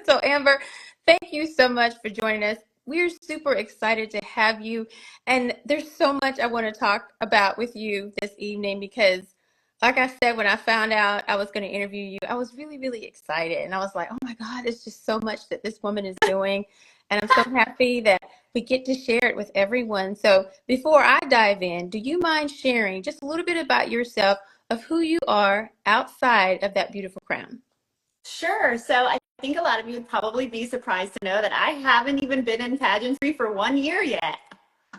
So, Amber, thank you so much for joining us. We're super excited to have you. And there's so much I want to talk about with you this evening because, like I said, when I found out I was going to interview you, I was really, really excited. And I was like, oh my God, there's just so much that this woman is doing. And I'm so happy that we get to share it with everyone. So, before I dive in, do you mind sharing just a little bit about yourself, of who you are outside of that beautiful crown? Sure. So I think a lot of you would probably be surprised to know that I haven't even been in pageantry for 1 year yet.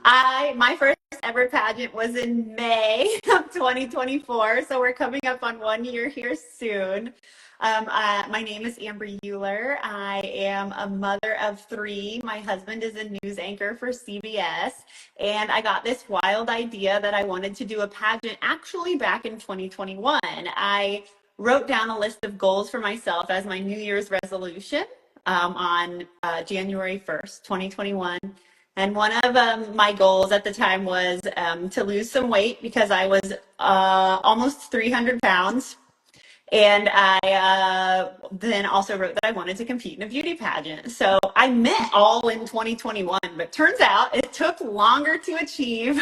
My first ever pageant was in May of 2024, so we're coming up on 1 year here soon. My name is Amber Uhler. I am a mother of three. My husband is a news anchor for CBS, and I got this wild idea that I wanted to do a pageant actually back in 2021. I wrote down a list of goals for myself as my New Year's resolution on January 1st, 2021. And one of my goals at the time was to lose some weight because I was almost 300 pounds. And I then also wrote that I wanted to compete in a beauty pageant. So I met all in 2021, but turns out it took longer to achieve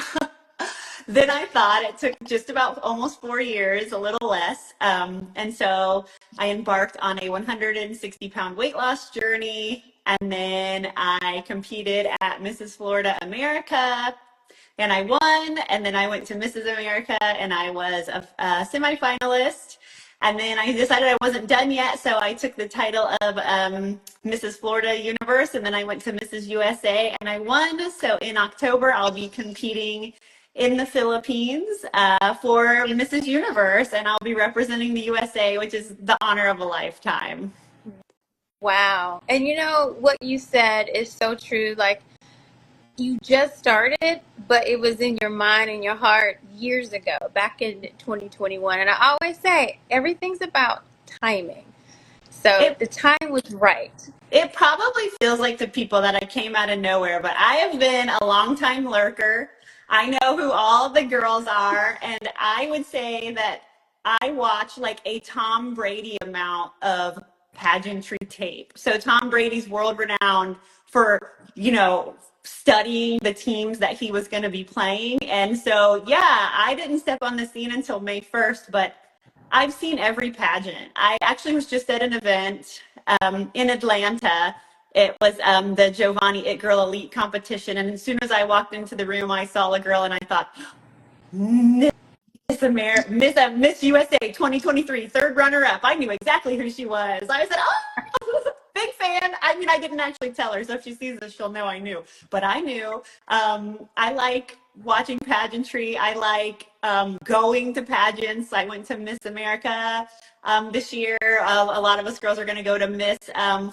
than I thought. It took just about almost 4 years, a little less. And so I embarked on a 160-pound weight loss journey. And then I competed at Mrs. Florida America and I won. And then I went to Mrs. America and I was a semifinalist. And then I decided I wasn't done yet, so I took the title of Mrs. Florida Universe, and then I went to Mrs. USA, and I won. So in October, I'll be competing in the Philippines for Mrs. Universe, and I'll be representing the USA, which is the honor of a lifetime. Wow. And you know what you said is so true. Like, you just started, but it was in your mind and your heart years ago, back in 2021. And I always say everything's about timing. So It the time was right. It probably feels like to people that I came out of nowhere, but I have been a long time lurker. I know who all the girls are, and I would say that I watch like a Tom Brady amount of pageantry tape. So Tom Brady's world renowned for, studying the teams that he was going to be playing. And so, yeah, I didn't step on the scene until May 1st, but I've seen every pageant. I actually was just at an event in Atlanta. It was the Giovanni It Girl Elite competition. And as soon as I walked into the room, I saw a girl and I thought, Miss USA 2023, third runner up. I knew exactly who she was. I said, oh, big fan. I mean, I didn't actually tell her. So if she sees this, she'll know I knew. But I knew. I like watching pageantry. I like going to pageants. I went to Miss America this year. A lot of us girls are going to go to Miss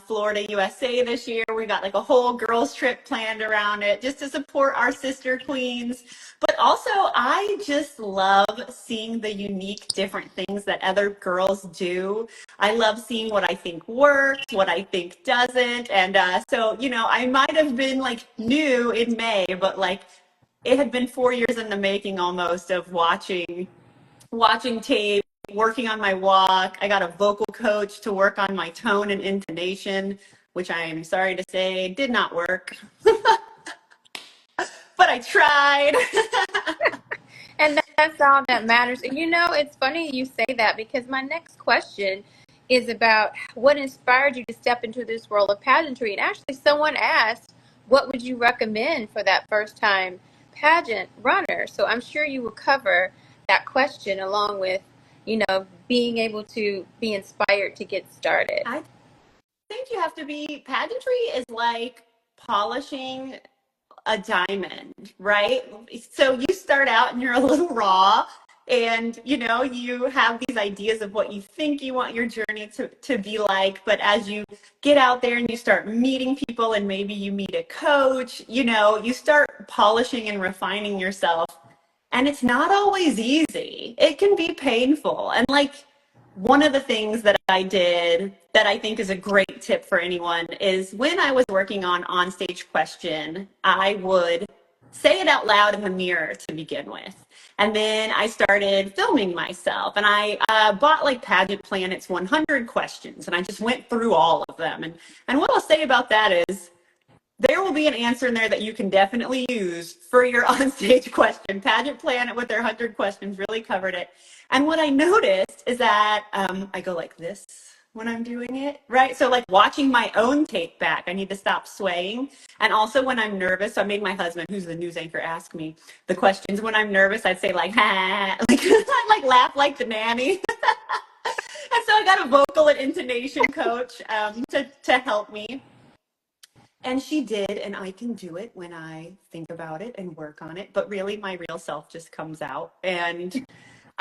Florida USA this year. We got like a whole girls trip planned around it just to support our sister queens. But also, I just love seeing the unique, different things that other girls do. I love seeing what I think works, what I think doesn't. And so, I might have been like new in May, but like it had been 4 years in the making almost of watching tape, working on my walk. I got a vocal coach to work on my tone and intonation, which I am sorry to say did not work, but I tried. And that's all that matters. And you know, it's funny you say that because my next question is about what inspired you to step into this world of pageantry. And actually, someone asked, what would you recommend for that first time pageant runner? So I'm sure you will cover that question along with, being able to be inspired to get started. I think you have to be, pageantry is like polishing a diamond, right? So you start out and you're a little raw and you have these ideas of what you think you want your journey to be like, but as you get out there and you start meeting people and maybe you meet a coach, you start polishing and refining yourself, and it's not always easy. It can be painful. And like one of the things that I did that I think is a great tip for anyone is when I was working on Onstage Question, I would say it out loud in the mirror to begin with. And then I started filming myself, and I bought like Pageant Planet's 100 questions, and I just went through all of them. And what I'll say about that is there will be an answer in there that you can definitely use for your onstage question. Pageant Planet with their 100 questions really covered it. And what I noticed is that I go like this when I'm doing it, right? So like watching my own tape back, I need to stop swaying. And also when I'm nervous, so I made my husband, who's the news anchor, ask me the questions. When I'm nervous, I'd say like, ha, like, I like laugh like the nanny. And so I got a vocal and intonation coach to help me. And she did, and I can do it when I think about it and work on it. But really, my real self just comes out. And,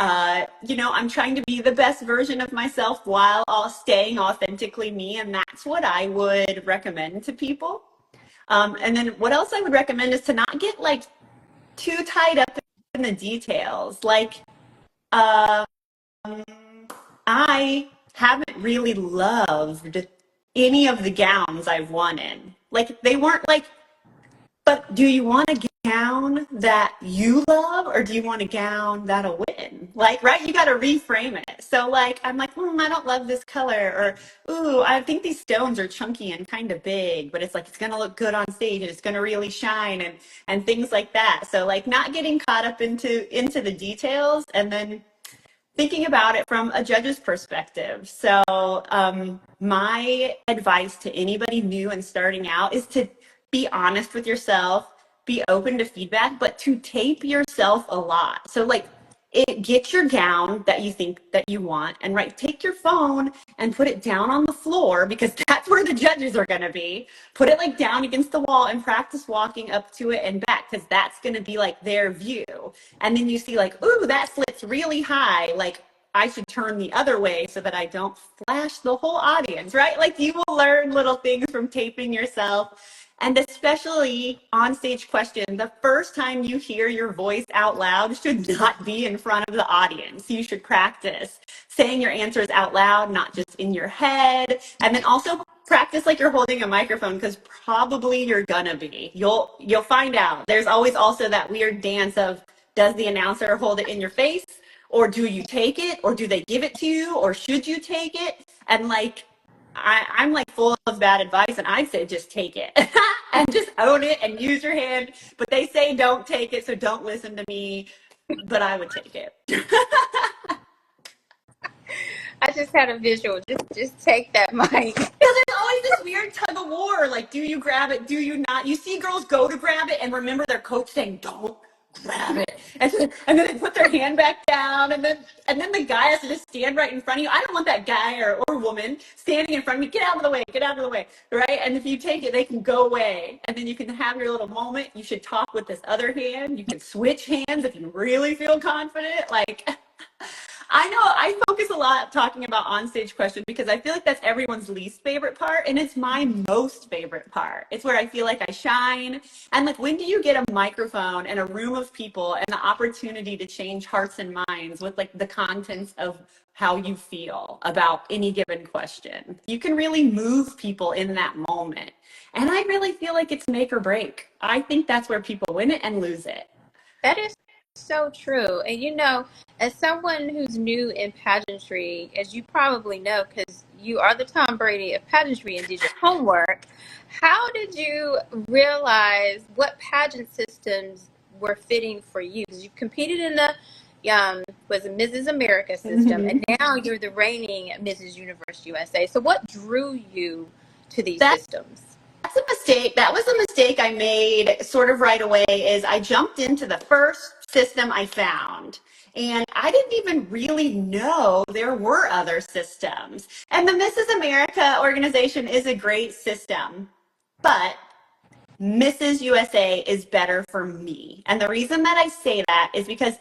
I'm trying to be the best version of myself while all staying authentically me. And that's what I would recommend to people. And then what else I would recommend is to not get like too tied up in the details. Like, um, I haven't really loved any of the gowns I've won in. Like, they weren't like, but do you want a gown that you love, or do you want a gown that'll win? Like, right? You got to reframe it. So, like, I'm like, I don't love this color, or, ooh, I think these stones are chunky and kind of big, but it's like, it's going to look good on stage and it's going to really shine, and things like that. So, like, not getting caught up into the details, and then thinking about it from a judge's perspective. So my advice to anybody new and starting out is to be honest with yourself, be open to feedback, but to tape yourself a lot. So like get your gown that you think that you want, and take your phone and put it down on the floor, because that's where the judges are going to be. Put it like down against the wall and practice walking up to it and back, because that's going to be like their view. And then you see like, ooh, that slits really high. Like, I should turn the other way so that I don't flash the whole audience, right? Like, you will learn little things from taping yourself. And especially on stage question, the first time you hear your voice out loud should not be in front of the audience. You should practice saying your answers out loud, not just in your head. And then also practice like you're holding a microphone, because probably you're gonna be. You'll find out. There's always also that weird dance of, does the announcer hold it in your face? Or do you take it? Or do they give it to you? Or should you take it? And like, I'm like full of bad advice, and I'd say just take it and just own it and use your hand. But they say don't take it, so don't listen to me. But I would take it. I just had a visual. Just take that mic. Because there's always this weird tug of war. Like, do you grab it? Do you not? You see girls go to grab it and remember their coach saying, don't grab it. And then they put their hand back down, and then the guy has to just stand right in front of you. I don't want that guy or woman standing in front of me. Get out of the way. Get out of the way. Right? And if you take it, they can go away. And then you can have your little moment. You should talk with this other hand. You can switch hands if you really feel confident. Like, I know I focus a lot talking about onstage questions, because I feel like that's everyone's least favorite part, and it's my most favorite part. It's where I feel like I shine. And like, when do you get a microphone and a room of people and the opportunity to change hearts and minds with like the contents of how you feel about any given question? You can really move people in that moment. And I really feel like it's make or break. I think that's where people win it and lose it. That is so true. And as someone who's new in pageantry, as you probably know, because you are the Tom Brady of pageantry and did your homework, how did you realize what pageant systems were fitting for you? Because you competed in the was a Mrs. America system, and now you're the reigning Mrs. Universe USA. So what drew you to these systems? That's a mistake. That was a mistake I made sort of right away. Is I jumped into the first system I found, and I didn't even really know there were other systems. And the Mrs. America organization is a great system, but Mrs. USA is better for me. And the reason that I say that is because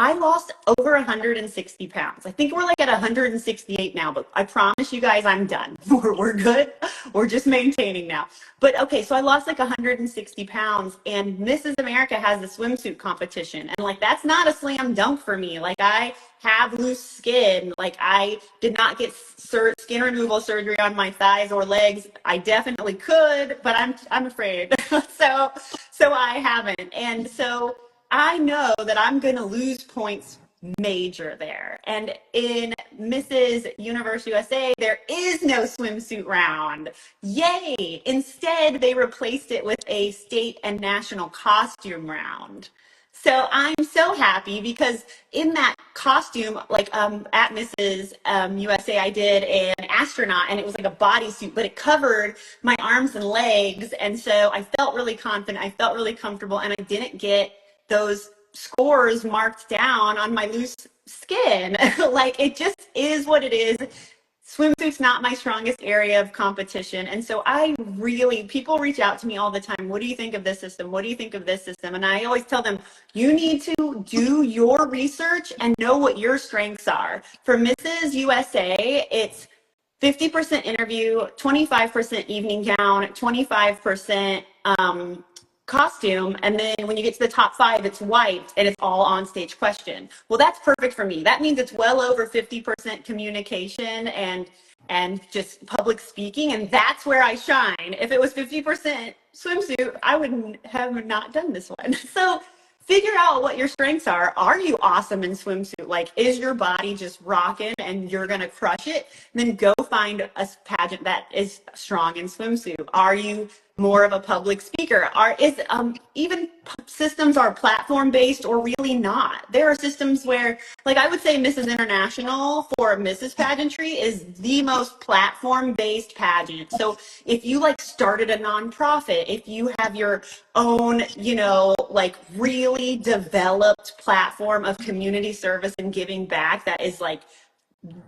I lost over 160 pounds. I think we're like at 168 now, but I promise you guys I'm done. We're good. We're just maintaining now. But okay, so I lost like 160 pounds, and Mrs. America has a swimsuit competition. And like, that's not a slam dunk for me. Like, I have loose skin. Like, I did not get skin removal surgery on my thighs or legs. I definitely could, but I'm afraid. So I haven't. And so I know that I'm going to lose points major there. And in Mrs. Universe USA, there is no swimsuit round. Yay! Instead, they replaced it with a state and national costume round. So I'm so happy because in that costume, like at Mrs. USA, I did an astronaut, and it was like a bodysuit, but it covered my arms and legs. And so I felt really confident. I felt really comfortable, and I didn't get those scores marked down on my loose skin. Like, it just is what it is. Swimsuit's not my strongest area of competition. And so people reach out to me all the time. What do you think of this system? What do you think of this system? And I always tell them, you need to do your research and know what your strengths are. For Mrs. USA, it's 50% interview, 25% evening gown, 25% costume, and then when you get to the top 5, it's white and it's all on stage question. Well, that's perfect for me. That means it's well over 50% communication and just public speaking, and that's where I shine. If it was 50% swimsuit, I would have not done this one. So figure out what your strengths are. Are you awesome in swimsuit? Like, is your body just rocking and you're going to crush it? And then go find a pageant that is strong in swimsuit. Are you more of a public speaker? Even systems are platform based or really not. There are systems where, like, I would say Mrs. International for Mrs. Pageantry is the most platform based pageant. So if you like started a nonprofit, if you have your own, like really developed platform of community service and giving back that is like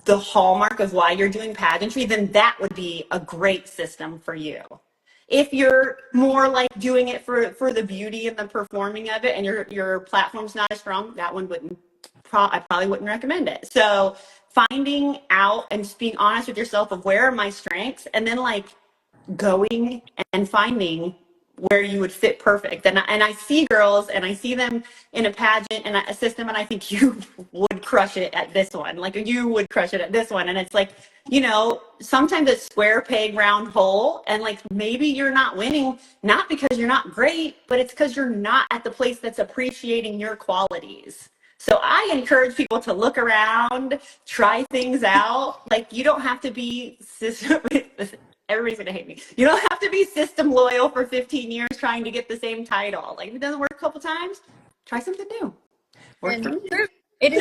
the hallmark of why you're doing pageantry, then that would be a great system for you. If you're more like doing it for the beauty and the performing of it, and your platform's not as strong, that one I probably wouldn't recommend it. So finding out and just being honest with yourself of where are my strengths, and then like going and finding where you would fit perfect. And I see girls and I see them in a pageant and a system, and I think you would crush it at this one. Like, you would crush it at this one. And it's like, sometimes it's square peg round hole, and like maybe you're not winning, not because you're not great, but it's because you're not at the place that's appreciating your qualities. So I encourage people to look around, try things out. Like, you don't have to be everybody's gonna hate me. You don't have to be system loyal for 15 years trying to get the same title. Like, if it doesn't work a couple times, try something new. And it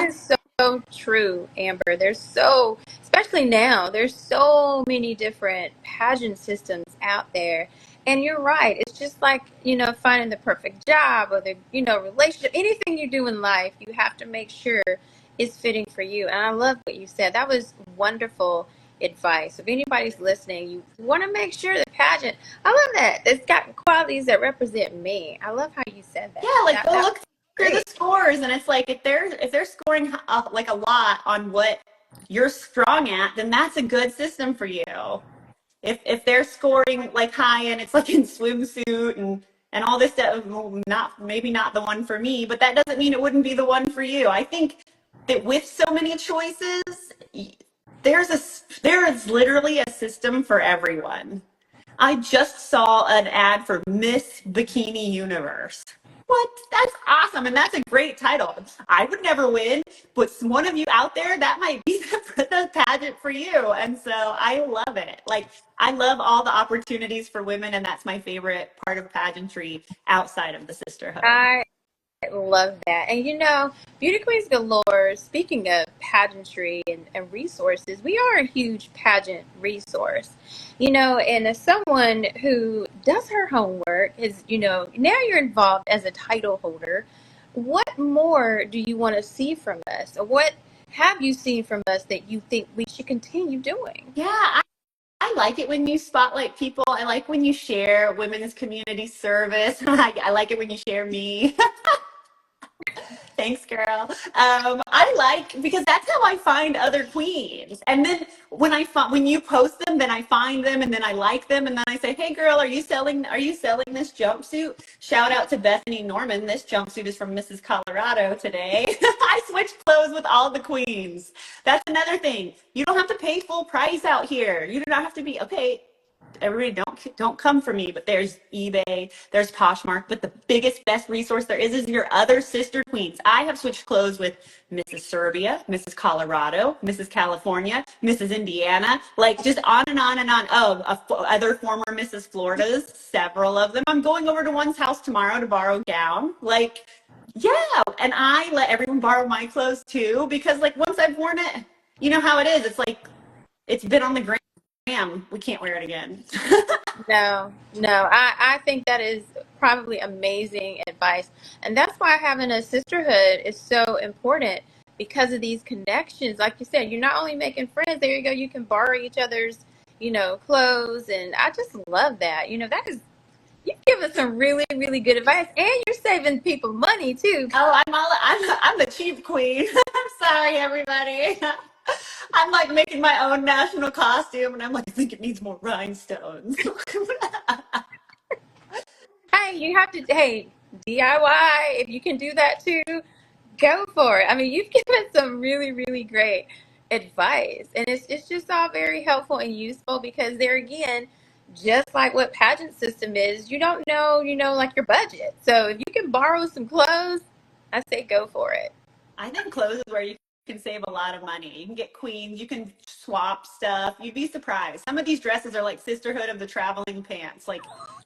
is so true, Amber. Especially now, there's so many different pageant systems out there. And you're right. It's just like, finding the perfect job or the, relationship, anything you do in life, you have to make sure it's fitting for you. And I love what you said. That was wonderful advice. If anybody's listening, you want to make sure the pageant, I love that. It's got qualities that represent me. I love how you said that. Yeah, like, go look through great. the scores, and it's like, if they're scoring like a lot on what you're strong at, then that's a good system for you. If they're scoring like high and it's like in swimsuit and all this stuff, well, maybe not the one for me, but that doesn't mean it wouldn't be the one for you. I think that with so many choices, there is literally a system for everyone. I just saw an ad for Miss Bikini Universe. What? That's awesome. And that's a great title. I would never win, but one of you out there, that might be the pageant for you. And so I love it. Like, I love all the opportunities for women, and that's my favorite part of pageantry outside of the sisterhood. I love that. And Beauty Queens Galore, speaking of pageantry and resources, we are a huge pageant resource. And as someone who does her homework, now you're involved as a title holder, what more do you want to see from us? Or what have you seen from us that you think we should continue doing? Yeah, I like it when you spotlight people. I like when you share women's community service. I like it when you share me. Thank Thanks, girl. I like because that's how I find other queens. And then when you post them, then I find them and then I like them and then I say, "Hey, girl, are you selling this jumpsuit?" Shout out to Bethany Norman. This jumpsuit is from Mrs. Colorado today. I switch clothes with all the queens. That's another thing. You don't have to pay full price out here. You do not have to be okay. Everybody don't come for me, but there's eBay, there's Poshmark, but the biggest, best resource there is your other sister queens. I have switched clothes with Mrs. Serbia, Mrs. Colorado, Mrs. California, Mrs. Indiana, like just on and on and on. Oh, other former Mrs. Floridas, several of them. I'm going over to one's house tomorrow to borrow a gown. Like, yeah, and I let everyone borrow my clothes too, because like once I've worn it, you know how it is. It's like it's been on the gram. We can't wear it again. No, no. I think that is probably amazing advice. And that's why having a sisterhood is so important because of these connections. Like you said, you're not only making friends, there you go, you can borrow each other's, clothes. And I just love that. That is, you've given some really, really good advice. And you're saving people money too. Oh, I'm the cheap queen. I'm sorry, everybody. I'm like making my own national costume, and I'm like, I think it needs more rhinestones. Hey, you have to, hey, DIY, if you can do that too, go for it. I mean, you've given some really, really great advice, and it's just all very helpful and useful because there again, just like what pageant system is, you don't know, like your budget. So if you can borrow some clothes, I say go for it. I think clothes is where you can save a lot of money. You can get queens, you can swap stuff. You'd be surprised. Some of these dresses are like sisterhood of the traveling pants. Like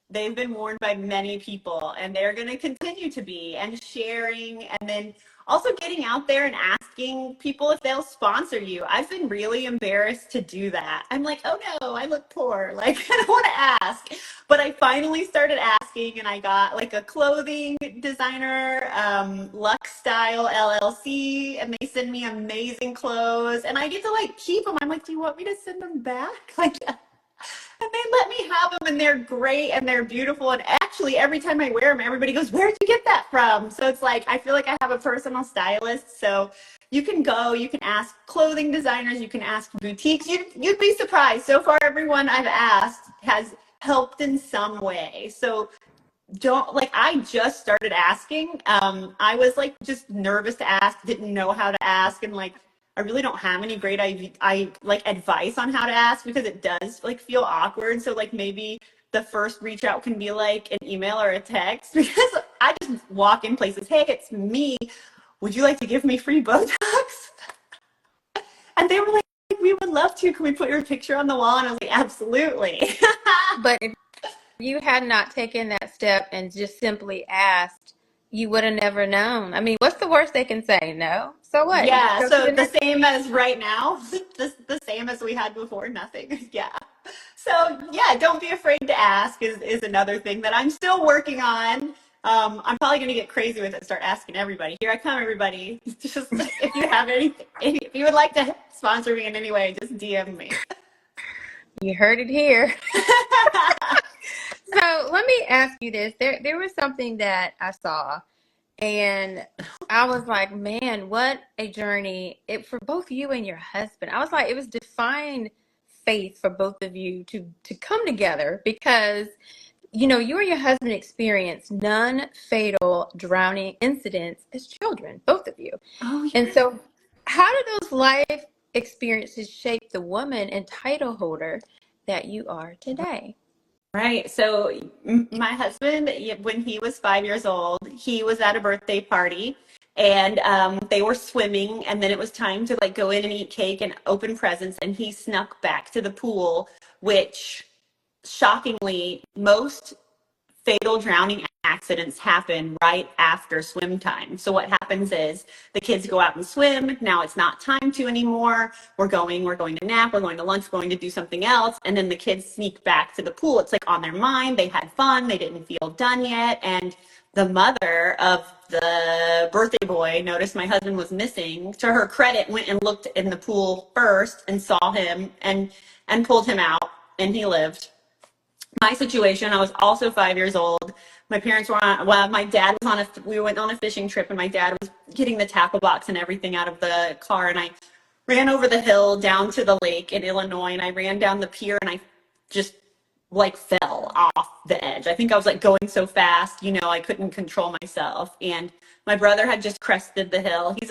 they've been worn by many people and they're going to continue to be and sharing and then also getting out there and asking people if they'll sponsor you. I've been really embarrassed to do that. I'm like, oh no, I look poor. Like I don't want to ask. But I finally started asking and I got like a clothing designer, Lux Style LLC, and they send me amazing clothes and I get to like keep them. I'm like, do you want me to send them back? Like, and they let me have them and they're great and they're beautiful. And actually every time I wear them, everybody goes, where'd you get that from? So it's like, I feel like I have a personal stylist. So you can go, you can ask clothing designers, you can ask boutiques. You'd be surprised. So far, everyone I've asked has helped in some way. So don't like I just started asking. I was like just nervous to ask, didn't know how to ask, and like I really don't have any great I like advice on how to ask because it does like feel awkward. So like maybe the first reach out can be like an email or a text because I just walk in places. Hey, it's me. Would you like to give me free Botox? And they were like, we would love to. Can we put your picture on the wall? And I was like, absolutely. But if you had not taken that step and just simply asked, you would have never known. I mean, what's the worst they can say? No. So what? You just Yeah, go to so the the next. same as right now, the same as we had before, nothing. Yeah. So yeah, don't be afraid to ask is another thing that I'm still working on. I'm probably gonna get crazy with it, start asking everybody. Here I come, everybody. Just if you have anything, if you would like to sponsor me in any way, just DM me. You heard it here. So let me ask you this. There was something that I saw, and I was like, man, what a journey it for both you and your husband. I was like, it was divine faith for both of you to come together because you and your husband experienced non-fatal drowning incidents as children, both of you. Oh And yeah. so, how did those life experiences shape the woman and title holder that you are today? Right. So my husband, when he was 5 years old, he was at a birthday party and they were swimming and then it was time to like go in and eat cake and open presents and he snuck back to the pool, which shockingly, most fatal drowning accidents happen right after swim time. So what happens is the kids go out and swim. Now it's not time to anymore. We're going to nap, we're going to lunch, we're going to do something else. And then the kids sneak back to the pool. It's like on their mind. They had fun. They didn't feel done yet. And the mother of the birthday boy noticed my husband was missing. To her credit, went and looked in the pool first and saw him and pulled him out and he lived. My situation, I was also 5 years old. My parents were on, well, my dad was on we went on a fishing trip, and my dad was getting the tackle box and everything out of the car. And I ran over the hill down to the lake in Illinois, and I ran down the pier, and I just like fell off the edge. I think I was like going so fast, I couldn't control myself. And my brother had just crested the hill. He's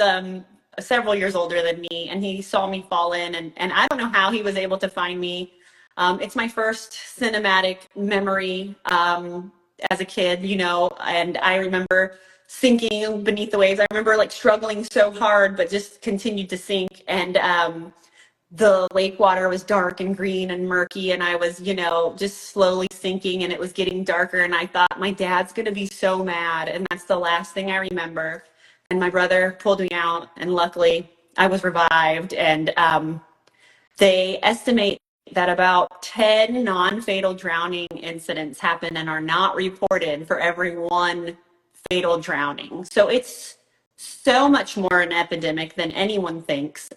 several years older than me, and he saw me fall in, and I don't know how he was able to find me. It's my first cinematic memory as a kid, and I remember sinking beneath the waves. I remember like struggling so hard, but just continued to sink. And the lake water was dark and green and murky, and I was, just slowly sinking, and it was getting darker. And I thought, my dad's going to be so mad. And that's the last thing I remember. And my brother pulled me out, and luckily I was revived. And they estimate that about 10 non-fatal drowning incidents happen and are not reported for every one fatal drowning. So it's so much more an epidemic than anyone thinks.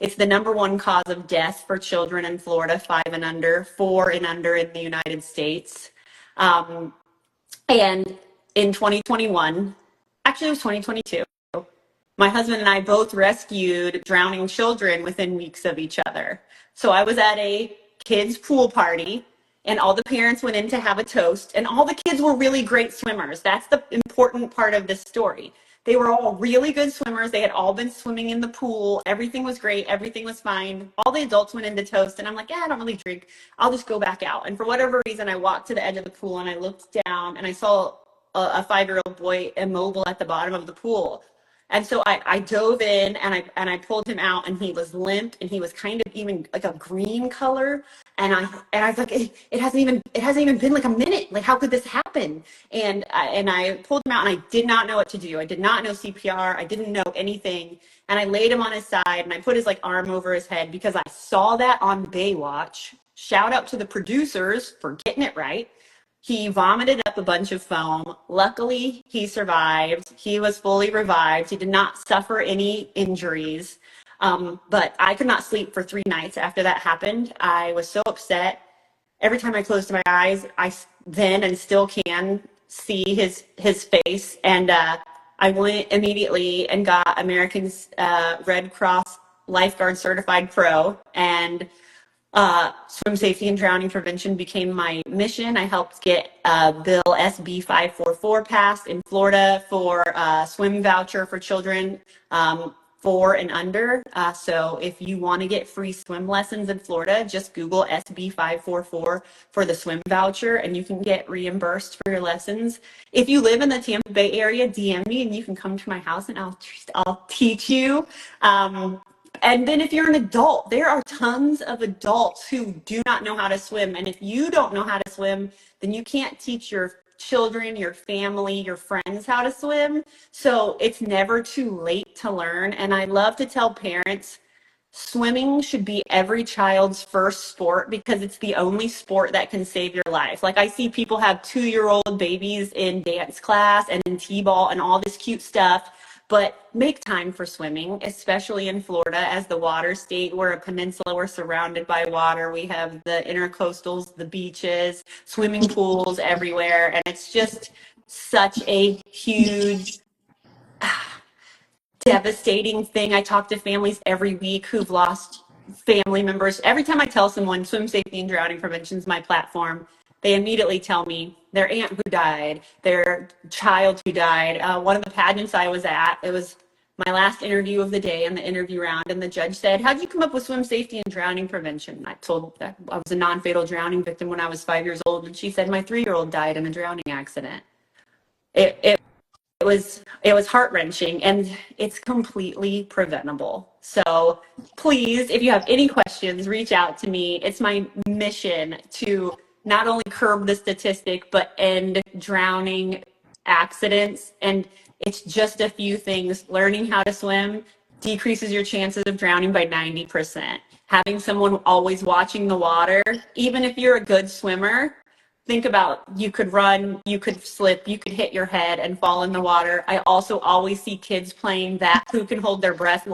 It's the number one cause of death for children in Florida, 5 and under, 4 and under in the United States. And in 2021, actually it was 2022, my husband and I both rescued drowning children within weeks of each other. So I was at a kids' pool party, and all the parents went in to have a toast, and all the kids were really great swimmers. That's the important part of this story. They were all really good swimmers. They had all been swimming in the pool. Everything was great. Everything was fine. All the adults went in to toast, and I'm like, I don't really drink. I'll just go back out. And for whatever reason, I walked to the edge of the pool, and I looked down, and I saw a 5-year-old boy immobile at the bottom of the pool. And so I dove in, and I pulled him out, and he was limp, and he was kind of even like a green color. And I was like, it hasn't even been like a minute. Like, how could this happen? And I pulled him out, and I did not know what to do. I did not know CPR. I didn't know anything. And I laid him on his side, and I put his like arm over his head because I saw that on Baywatch. Shout out to the producers for getting it right. He vomited up a bunch of foam. Luckily, he survived. He was fully revived. He did not suffer any injuries. But I could not sleep for 3 nights after that happened. I was so upset. Every time I closed my eyes, I then and still can see his face. And I went immediately and got American's Red Cross Lifeguard Certified Pro, and swim safety and drowning prevention became my mission. I helped get Bill SB 544 passed in Florida for a swim voucher for children 4 and under. So if you want to get free swim lessons in Florida, just Google SB 544 for the swim voucher, and you can get reimbursed for your lessons. If you live in the Tampa Bay area, DM me, and you can come to my house, and I'll teach you. And then if you're an adult, there are tons of adults who do not know how to swim. And if you don't know how to swim, then you can't teach your children, your family, your friends how to swim. So it's never too late to learn. And I love to tell parents, swimming should be every child's first sport because it's the only sport that can save your life. Like, I see people have 2-year-old babies in dance class and in t-ball and all this cute stuff. But make time for swimming, especially in Florida, as the water state. We're a peninsula. We're surrounded by water. We have the intercoastals, the beaches, swimming pools everywhere. And it's just such a huge, devastating thing. I talk to families every week who've lost family members. Every time I tell someone swim safety and drowning prevention is my platform, they immediately tell me their aunt who died, their child who died. One of the pageants I was at, it was my last interview of the day in the interview round, and the judge said, how'd you come up with swim safety and drowning prevention? And I told that I was a non-fatal drowning victim when I was 5 years old, and she said my 3-year-old died in a drowning accident. It was heart-wrenching, and it's completely preventable. So please, if you have any questions, reach out to me. It's my mission to not only curb the statistic, but end drowning accidents. And it's just a few things. Learning how to swim decreases your chances of drowning by 90%. Having someone always watching the water, even if you're a good swimmer, think about, you could run, you could slip, you could hit your head and fall in the water. I also always see kids playing that who can hold their breath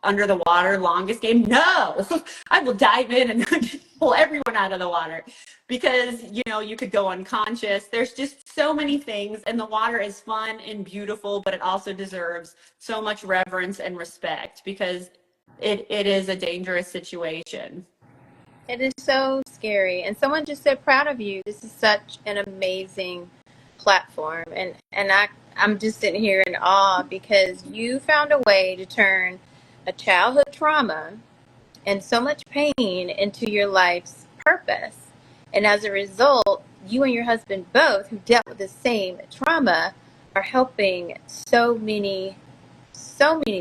under the water longest game? No, I will dive in and pull everyone out of the water because, you could go unconscious. There's just so many things, and the water is fun and beautiful, but it also deserves so much reverence and respect because it is a dangerous situation. It is so scary. And someone just said, proud of you. This is such an amazing platform. I'm just sitting here in awe because you found a way to turn a childhood trauma and so much pain into your life's purpose. And as a result, you and your husband both, who dealt with the same trauma, are helping so many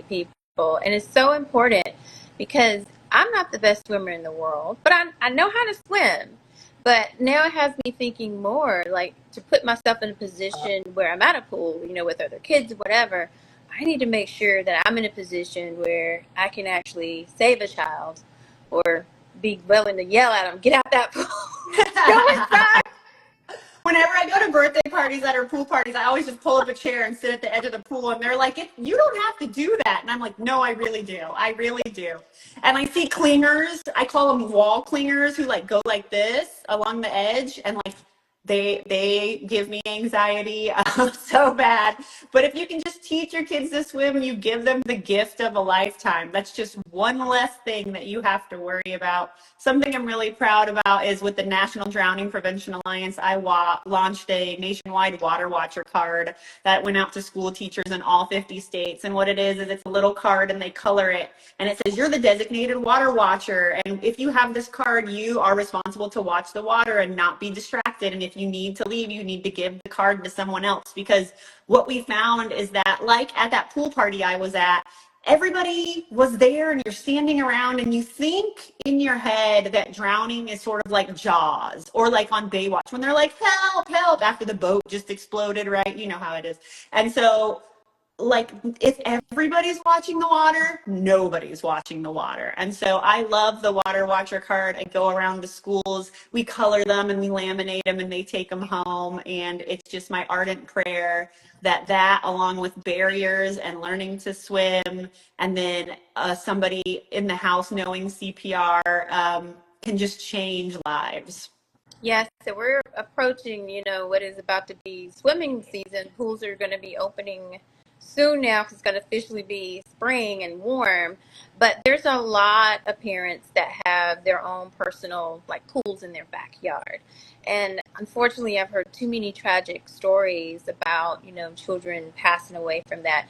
people. And it's so important because I'm not the best swimmer in the world, but I know how to swim. But now it has me thinking more like to put myself in a position where I'm at a pool, with other kids, whatever. I need to make sure that I'm in a position where I can actually save a child or be willing to yell at them, get out that pool, go inside. Whenever I go to birthday parties that are pool parties, I always just pull up a chair and sit at the edge of the pool. And they're like, you don't have to do that. And I'm like, no, I really do. I really do. And I see clingers, I call them wall clingers, who like go like this along the edge. And like, they give me anxiety so bad. But if you can just teach your kids to swim, you give them the gift of a lifetime. That's just one less thing that you have to worry about. Something I'm really proud about is with the National Drowning Prevention Alliance, I launched a nationwide water watcher card that went out to school teachers in all 50 states. And what it is it's a little card and they color it. And it says, you're the designated water watcher. And if you have this card, you are responsible to watch the water and not be distracted. And if you need to leave, you need to give the card to someone else. Because what we found is that, like at that pool party I was at, everybody was there and you're standing around and you think in your head that drowning is sort of like Jaws or like on Baywatch when they're like, help, help, after the boat just exploded, right? You know how it is. And so like if everybody's watching the water, nobody's watching the water. And so I love the water watcher card. I go around the schools, we color them and we laminate them and they take them home. And it's just my ardent prayer that along with barriers and learning to swim and then somebody in the house knowing CPR can just change lives. Yes, so we're approaching, what is about to be swimming season. Pools are going to be opening soon now because it's going to officially be spring and warm. But there's a lot of parents that have their own personal, like, pools in their backyard. And unfortunately, I've heard too many tragic stories about, children passing away from that.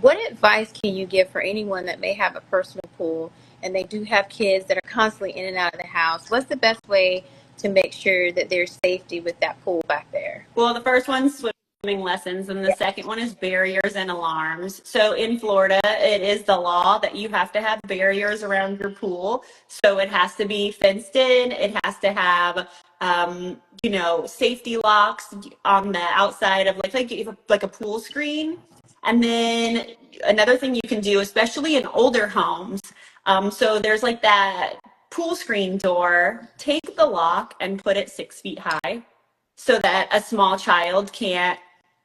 What advice can you give for anyone that may have a personal pool and they do have kids that are constantly in and out of the house? What's the best way to make sure that there's safety with that pool back there? Well, the first one's swimming lessons, and the second one is barriers and alarms. So in Florida, it is the law that you have to have barriers around your pool. So it has to be fenced in. It has to have, safety locks on the outside of like a pool screen. And then another thing you can do, especially in older homes, so there's like that pool screen door, take the lock and put it 6 feet high so that a small child can't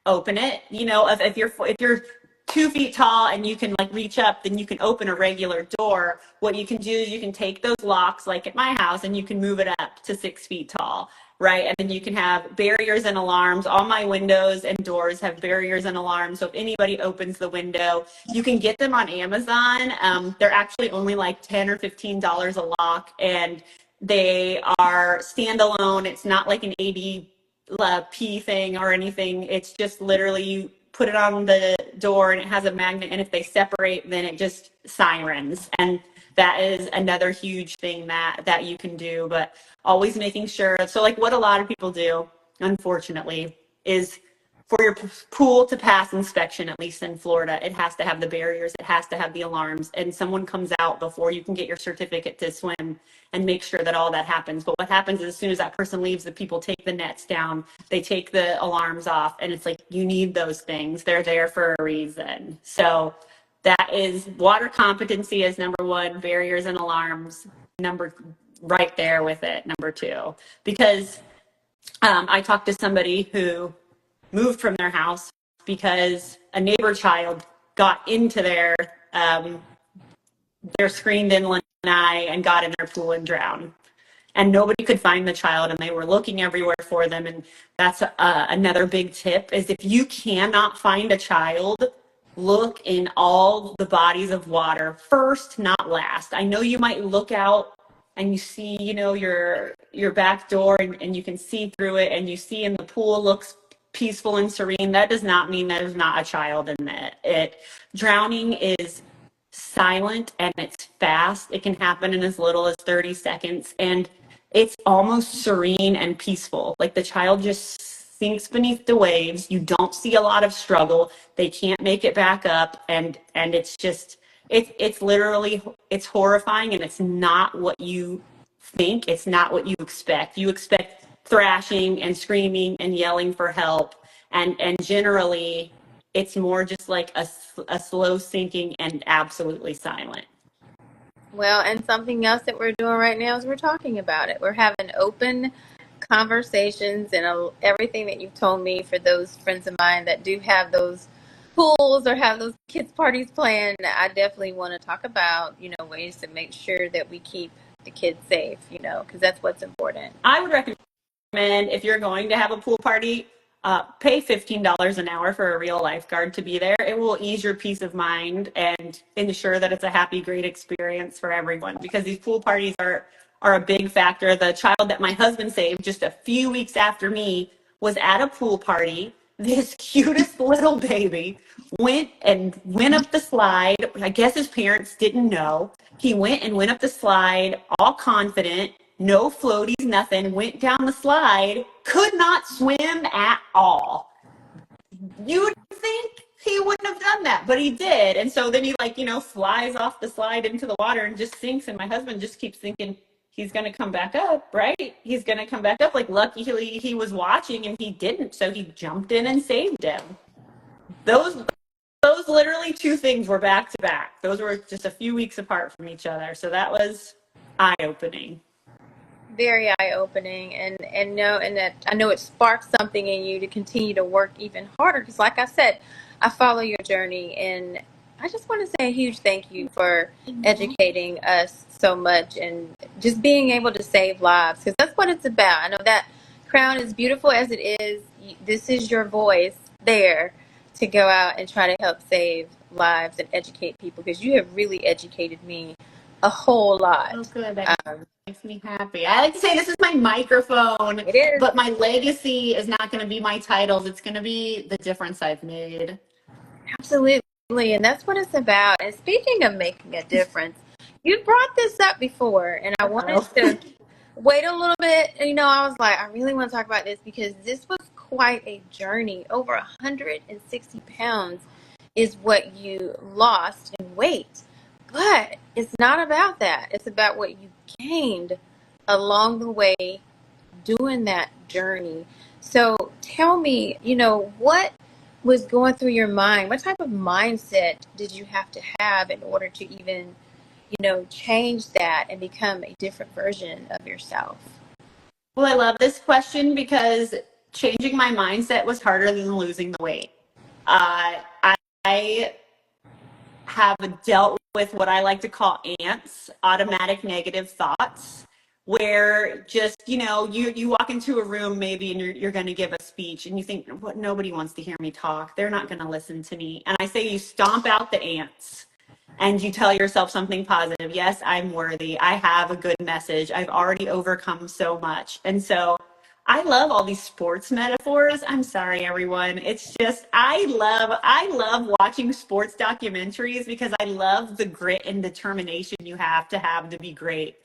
open it. If you're 2 feet tall and you can like reach up, then you can open a regular door. What you can do is you can take those locks like at my house and you can move it up to 6 feet tall, right? And then you can have barriers and alarms. All my windows and doors have barriers and alarms. So if anybody opens the window, you can get them on Amazon. They're actually only like $10 or $15 a lock, and they are standalone. It's not like an ADP thing or anything. It's just literally you put it on the door and it has a magnet, and if they separate, then it just sirens. And that is another huge thing that you can do. But always making sure, so like what a lot of people do, unfortunately, is for your pool to pass inspection, at least in Florida, it has to have the barriers, it has to have the alarms, and someone comes out before you can get your certificate to swim and make sure that all that happens. But what happens is as soon as that person leaves, the people take the nets down, they take the alarms off, and it's like, you need those things. They're there for a reason. So that is water competency is number one, barriers and alarms, right there with it, number two. Because I talked to somebody who moved from their house because a neighbor child got into their they're screened in Lanai and got in their pool and drowned. And nobody could find the child, and they were looking everywhere for them. And that's another big tip is if you cannot find a child, look in all the bodies of water first, not last. I know you might look out and you see, your back door, and you can see through it, and you see in the pool looks peaceful and serene. That does not mean there's not a child in it. Drowning is silent and it's fast. It can happen in as little as 30 seconds. And it's almost serene and peaceful. Like the child just sinks beneath the waves. You don't see a lot of struggle. They can't make it back up. And it's just, it's literally, it's horrifying, and it's not what you think. It's not what you expect. You expect thrashing and screaming and yelling for help. And generally, it's more just like a slow sinking and absolutely silent. Well, and something else that we're doing right now is we're talking about it. We're having open conversations, and everything that you've told me for those friends of mine that do have those pools or have those kids parties planned. I definitely want to talk about, ways to make sure that we keep the kids safe, because that's what's important. I would recommend, if you're going to have a pool party, pay $15 an hour for a real lifeguard to be there. It will ease your peace of mind and ensure that it's a happy, great experience for everyone, because these pool parties are a big factor. The child that my husband saved just a few weeks after me was at a pool party. This cutest little baby went up the slide. I guess his parents didn't know. He went up the slide all confident, no floaties, nothing, went down the slide, could not swim at all. You would think he wouldn't have done that, but he did. And so then he flies off the slide into the water and just sinks. And my husband just keeps thinking he's going to come back up, right? He's going to come back up. Like, luckily he was watching and he didn't. So he jumped in and saved him. Those literally two things were back to back. Those were just a few weeks apart from each other. So that was eye-opening. Very eye-opening, and that I know it sparked something in you to continue to work even harder, because like I said, I follow your journey, and I just want to say a huge thank you for educating us so much and just being able to save lives, because that's what it's about. I know that crown is beautiful as it is. This is your voice there to go out and try to help save lives and educate people, because you have really educated me a whole lot. Oh, good. That makes me happy. I like to say this is my microphone. It is. But my legacy is not going to be my titles. It's going to be the difference I've made. Absolutely. And that's what it's about. And speaking of making a difference, you brought this up before, and I wanted to wait a little bit. And, I was like, I really want to talk about this, because this was quite a journey. Over 160 pounds is what you lost in weight. But it's not about that. It's about what you gained along the way doing that journey. So tell me, what was going through your mind? What type of mindset did you have to have in order to even, change that and become a different version of yourself? Well, I love this question because changing my mindset was harder than losing the weight. I have dealt with what I like to call ants, automatic negative thoughts, where just, you walk into a room maybe and you're going to give a speech and you think, what, nobody wants to hear me talk. They're not going to listen to me. And I say you stomp out the ants and you tell yourself something positive. Yes, I'm worthy. I have a good message. I've already overcome so much. And so I love all these sports metaphors. I'm sorry, everyone. It's just, I love watching sports documentaries because I love the grit and determination you have to be great.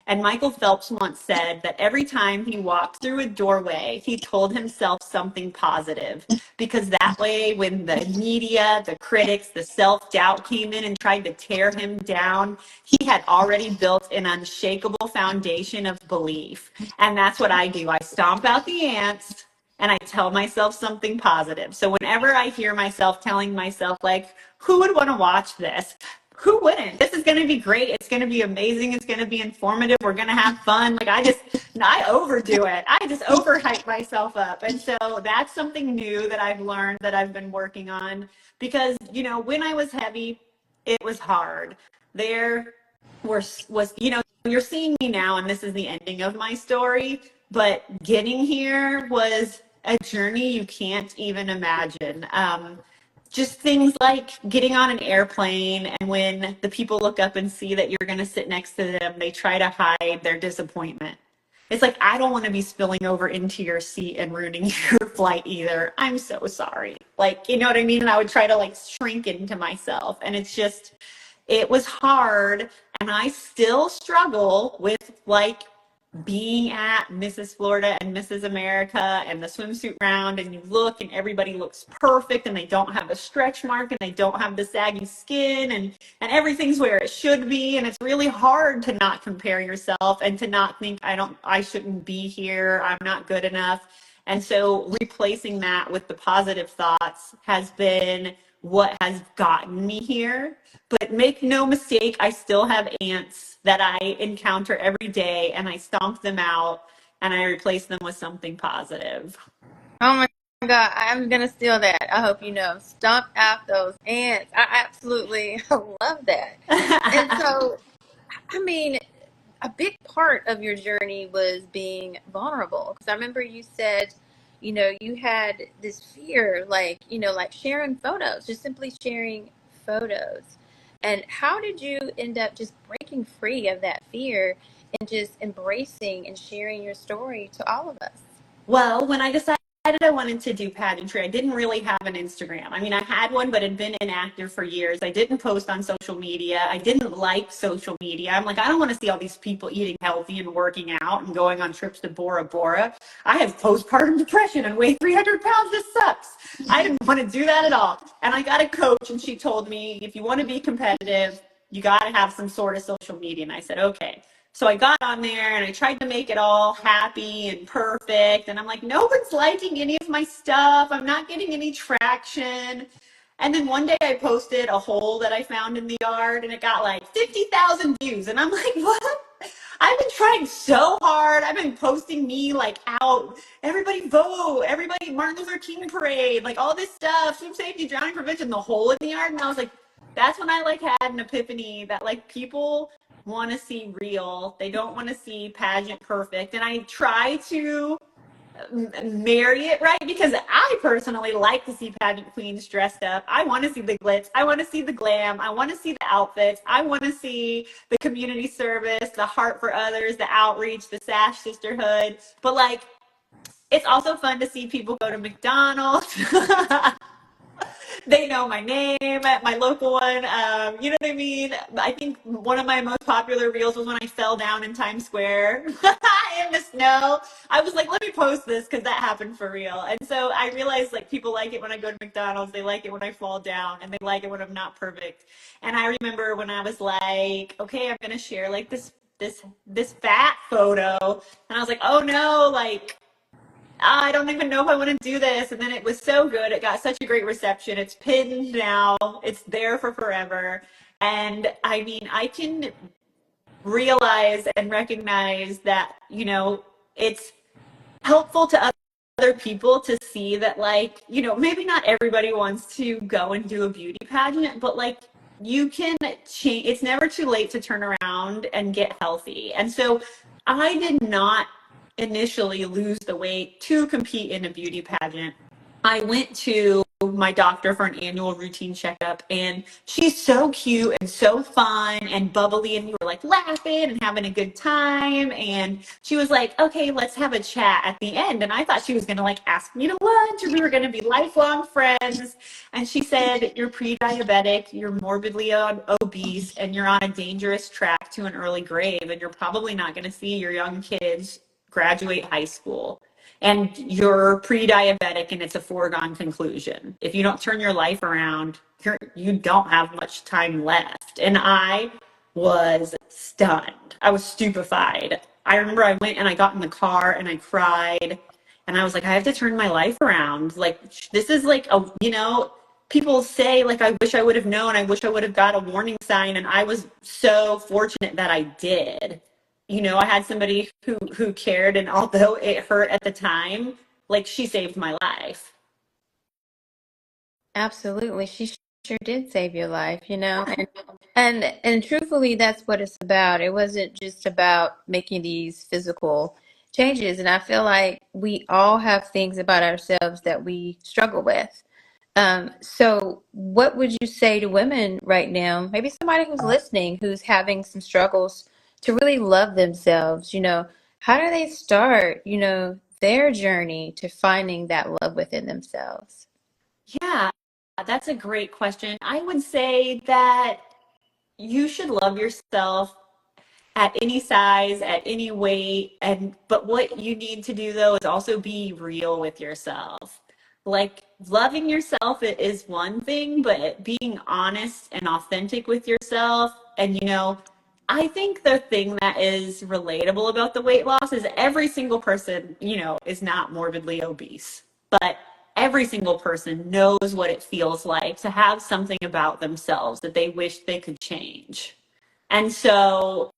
And Michael Phelps once said that every time he walked through a doorway, he told himself something positive, because that way, when the media, the critics, the self-doubt came in and tried to tear him down, he had already built an unshakable foundation of belief. And that's what I do. I stomp out the ants and I tell myself something positive. So whenever I hear myself telling myself, like, who would want to watch this? Who wouldn't? This is going to be great. It's going to be amazing. It's going to be informative. We're going to have fun. Like, I overdo it. I just overhype myself up. And so that's something new that I've learned, that I've been working on, because, when I was heavy, it was hard. there was, you're seeing me now, and this is the ending of my story, but getting here was a journey you can't even imagine. Just things like getting on an airplane, and when the people look up and see that you're going to sit next to them, they try to hide their disappointment. It's like, I don't want to be spilling over into your seat and ruining your flight either. I'm so sorry. Like, you know what I mean? And I would try to like shrink into myself. And it was hard. And I still struggle with like being at Mrs. Florida and Mrs. America and the swimsuit round, and you look and everybody looks perfect and they don't have a stretch mark and they don't have the saggy skin, and everything's where it should be. And it's really hard to not compare yourself and to not think I shouldn't be here, I'm not good enough. And so replacing that with the positive thoughts has been what has gotten me here. But make no mistake, I still have ants that I encounter every day, and I stomp them out and I replace them with something positive. Oh my God, I'm gonna steal that. I hope you know. Stomp out those ants. I absolutely love that. And so, I mean, a big part of your journey was being vulnerable. Because I remember you said, you had this fear, like, like sharing photos, just simply sharing photos. And how did you end up just breaking free of that fear and just embracing and sharing your story to all of us? Well, when I decided I wanted to do pageantry, I didn't really have an Instagram. I mean, I had one, but it had been inactive for years. I didn't post on social media. I didn't like social media. I'm like, I don't want to see all these people eating healthy and working out and going on trips to Bora Bora. I have postpartum depression and weigh 300 pounds. This sucks. I didn't want to do that at all. And I got a coach, and she told me, if you want to be competitive, you got to have some sort of social media. And I said, okay. So I got on there and I tried to make it all happy and perfect. And I'm like, no one's liking any of my stuff. I'm not getting any traction. And then one day I posted a hole that I found in the yard, and it got like 50,000 views. And I'm like, what? I've been trying so hard. I've been posting me like out. Everybody vote. Everybody Martin Luther King parade. Like all this stuff. Swim safety, drowning prevention, the hole in the yard. And I was like, that's when I like had an epiphany that like people want to see real. They don't want to see pageant perfect. And I try to marry it right, because I personally like to see pageant queens dressed up. I want to see the glitz. I want to see the glam. I want to see the outfits. I want to see the community service, the heart for others, the outreach, the sash sisterhood. But like, it's also fun to see people go to McDonald's. They know my name at my local one. You know what I mean? I think one of my most popular reels was when I fell down in Times Square in the snow. I was like, let me post this because that happened for real. And so I realized like people like it when I go to McDonald's. They like it when I fall down, and they like it when I'm not perfect. And I remember when I was like, okay, I'm gonna share like this fat photo, and I was like, oh no, like I don't even know if I want to do this. And then it was so good. It got such a great reception. It's pinned now. It's there for forever. And I mean, I can realize and recognize that, it's helpful to other people to see that, like, maybe not everybody wants to go and do a beauty pageant, but like, you can change. It's never too late to turn around and get healthy. And so I did not initially lose the weight to compete in a beauty pageant. I went to my doctor for an annual routine checkup, and she's so cute and so fun and bubbly, and we were like laughing and having a good time. And she was like, okay, let's have a chat at the end. And I thought she was going to like ask me to lunch, and we were going to be lifelong friends. And she said, you're pre-diabetic, you're morbidly obese, and you're on a dangerous track to an early grave, and you're probably not going to see your young kids graduate high school, and you're pre-diabetic, and it's a foregone conclusion. If you don't turn your life around, you don't have much time left. And I was stunned. I was stupefied. I remember I went and I got in the car and I cried, and I was like, I have to turn my life around. Like, this is like people say like, I wish I would have known. I wish I would have got a warning sign. And I was so fortunate that I did. I had somebody who cared, and although it hurt at the time, like, she saved my life. Absolutely. She sure did save your life, and truthfully, that's what it's about. It wasn't just about making these physical changes. And I feel like we all have things about ourselves that we struggle with. So what would you say to women right now? Maybe somebody who's listening, who's having some struggles to really love themselves, how do they start, their journey to finding that love within themselves? Yeah, that's a great question. I would say that you should love yourself at any size, at any weight, and but what you need to do though is also be real with yourself. Like loving yourself is one thing, but being honest and authentic with yourself, and I think the thing that is relatable about the weight loss is every single person, is not morbidly obese, but every single person knows what it feels like to have something about themselves that they wish they could change. And so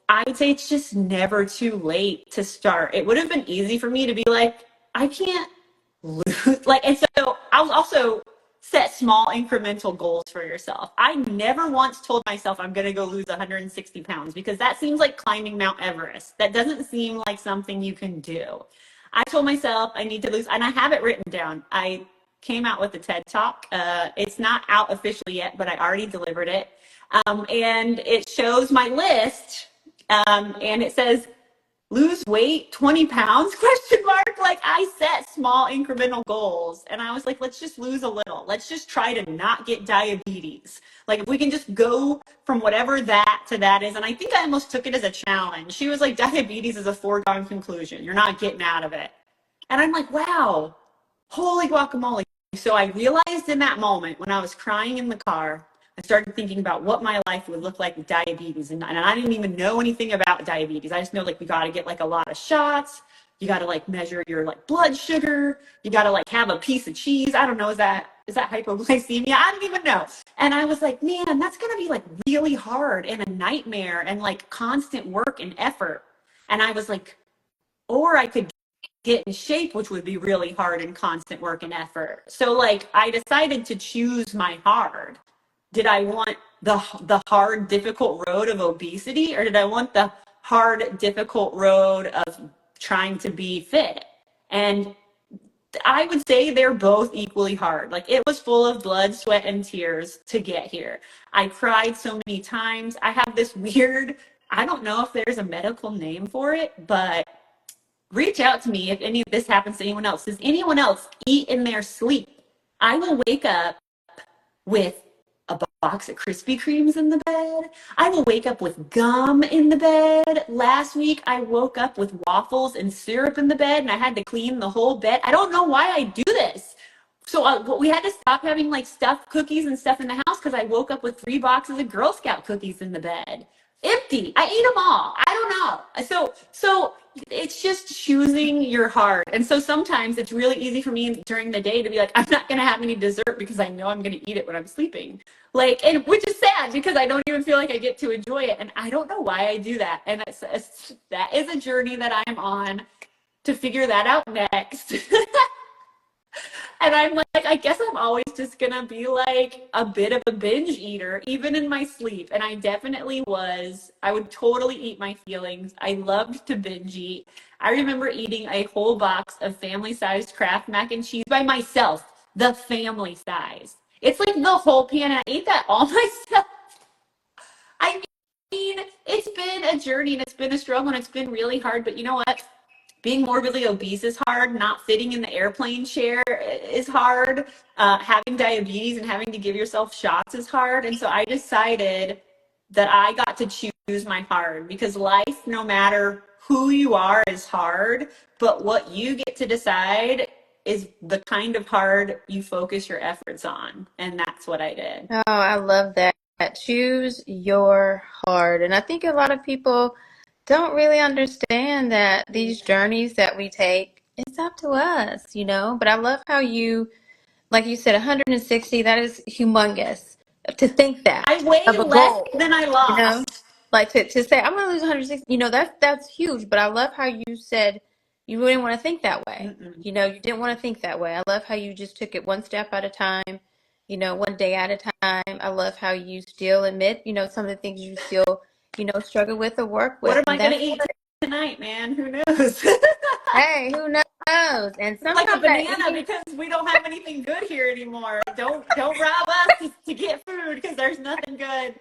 I would say it's just never too late to start. It would have been easy for me to be like, I can't lose. And so I'll also set small incremental goals for yourself. I never once told myself I'm going to go lose 160 pounds because that seems like climbing Mount Everest. That doesn't seem like something you can do. I told myself I need to lose, and I have it written down. I came out with a TED talk. It's not out officially yet, but I already delivered it. And it shows my list, and it says lose weight 20 pounds question mark. Like I set small incremental goals, and I was like, let's just lose a little, let's just try to not get diabetes. Like if we can just go from whatever that to that is. And I think I almost took it as a challenge. She was like, diabetes is a foregone conclusion, you're not getting out of it. And I'm like, wow, holy guacamole. So I realized in that moment when I was crying in the car, I started thinking about what my life would look like with diabetes. And I didn't even know anything about diabetes. I just know like we got to get like a lot of shots. You got to like measure your like blood sugar. You got to like have a piece of cheese. I don't know. Is that hypoglycemia? I don't even know. And I was like, man, that's going to be like really hard and a nightmare and like constant work and effort. And I was like, or I could get in shape, which would be really hard and constant work and effort. So like I decided to choose my hard. Did I want the hard, difficult road of obesity, or did I want the hard, difficult road of trying to be fit? And I would say they're both equally hard. Like it was full of blood, sweat, and tears to get here. I cried so many times. I have this weird, I don't know if there's a medical name for it, but reach out to me if any of this happens to anyone else. Does anyone else eat in their sleep? I will wake up with a box of Krispy Kremes in the bed. I will wake up with gum in the bed. Last week, I woke up with waffles and syrup in the bed, and I had to clean the whole bed. I don't know why I do this. So we had to stop having like stuffed cookies and stuff in the house because I woke up with 3 boxes of Girl Scout cookies in the bed. Empty. I ate them all. I don't know. So it's just choosing your heart. And so sometimes it's really easy for me during the day to be like, I'm not going to have any dessert because I know I'm going to eat it when I'm sleeping. Like, and which is sad because I don't even feel like I get to enjoy it. And I don't know why I do that. And that is a journey that I'm on to figure that out next. And I'm like, I guess I'm always just gonna be like a bit of a binge eater, even in my sleep. And I definitely was. I would totally eat my feelings. I loved to binge eat. I remember eating a whole box of family-sized Kraft mac and cheese by myself, the family size. It's like the whole pan. And I ate that all myself. I mean, it's been a journey and it's been a struggle and it's been really hard. But you know what? Being morbidly obese is hard. Not fitting in the airplane chair is hard. Having diabetes and having to give yourself shots is hard. And so I decided that I got to choose my hard because life, no matter who you are, is hard. But what you get to decide is the kind of hard you focus your efforts on. And that's what I did. Oh, I love that. Choose your heart. And I think a lot of people don't really understand that these journeys that we take, it's up to us. But I love how like you said, 160, that is humongous to think I that of weighed a less goal, than I you know? lost. Like to say, I'm going to lose 160, that's huge. But I love how you said you really didn't want to think that way. Mm-mm. You didn't want to think that way. I love how you just took it one step at a time. one day at a time. I love how you still admit, some of the things you still, struggle with or work What with. am I And going to that's, eat tonight, man? Who knows? hey, who knows? And Like a sometimes that banana eating, because we don't have anything good here anymore. Don't rob us to get food because there's nothing good.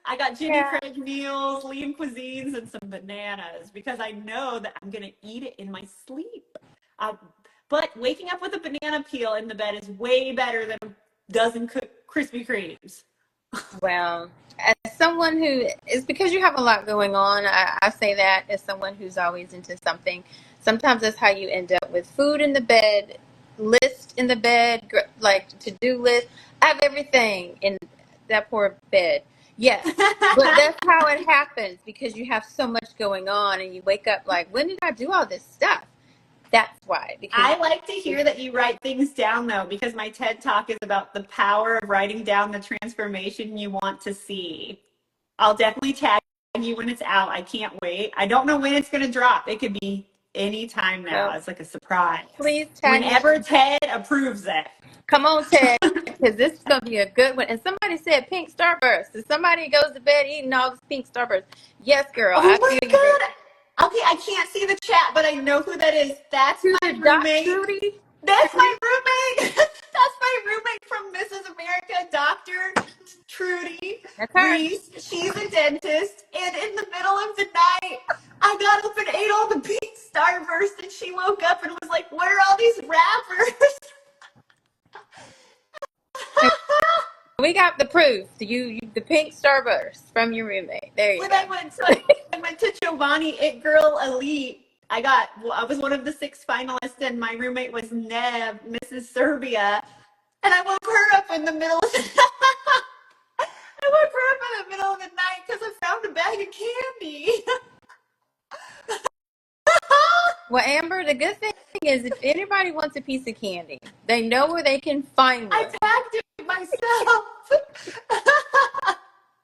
I got Jimmy yeah, Craig meals, lean cuisines, and some bananas because I know that I'm gonna eat it in my sleep. But waking up with a banana peel in the bed is way better than a dozen Krispy Kremes. well, as someone who is because you have a lot going on, I say that as someone who's always into something. Sometimes that's how you end up with food in the bed, list in the bed, like to-do list. I have everything in that poor bed. Yes, but that's how it happens because you have so much going on and you wake up like, when did I do all this stuff? That's why, because I like to hear that you write things down though, because my TED talk is about the power of writing down the transformation you want to see. I'll definitely tag you when it's out. I can't wait. I don't know when it's going to drop. It could be any time now. well, It's like a surprise. please tag me. Whenever Ted approves it. Come on, Ted, because this is gonna be a good one. And somebody said pink starburst. So somebody goes to bed eating all this pink starburst. Yes, girl, Oh I my feel you there. God. Okay, I can't see the chat, but I know who that is. That's To my the dot, roommate. Trudy. That's Trudy, my roommate. That's my roommate from Mrs. America, Dr. Trudy that's her. Reese. She's a dentist. And in the middle of the night, I got up and ate all the pink starburst. And she woke up and was like, "Where are all these wrappers?" And we got the proof. The pink starburst from your roommate. There you When go. I went to Giovanni It Girl Elite, I was one of the 6 finalists, and my roommate was Nev, Mrs. Serbia, and I woke her up in the middle of the I woke her up in the middle of the night because I found a bag of candy. Well, Amber, the good thing is if anybody wants a piece of candy, they know where they can find I one. packed it myself.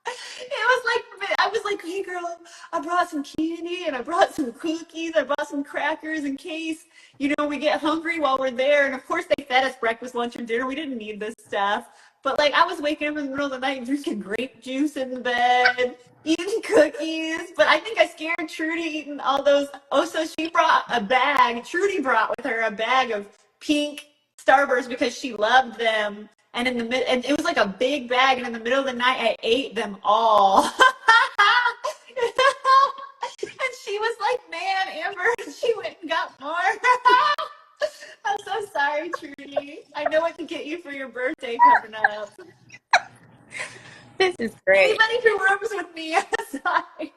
It was like I was like, "Hey girl, I brought some candy and I brought some cookies. I brought some crackers in case we get hungry while we're there." And of course, they fed us breakfast, lunch, and dinner. We didn't need this stuff, but like I was waking up in the middle of the night drinking grape juice in the bed, eating cookies. But I think I scared Trudy eating all those. Oh, so she brought a bag. Trudy brought with her a bag of pink Starburst because she loved them. And and it was like a big bag, and in the middle of the night, I ate them all. And she was like, "Man, Amber," she went and got more. I'm so sorry, Trudy. I know what to get you for your birthday coming up. This is great. Anybody who rooms with me, I'm sorry.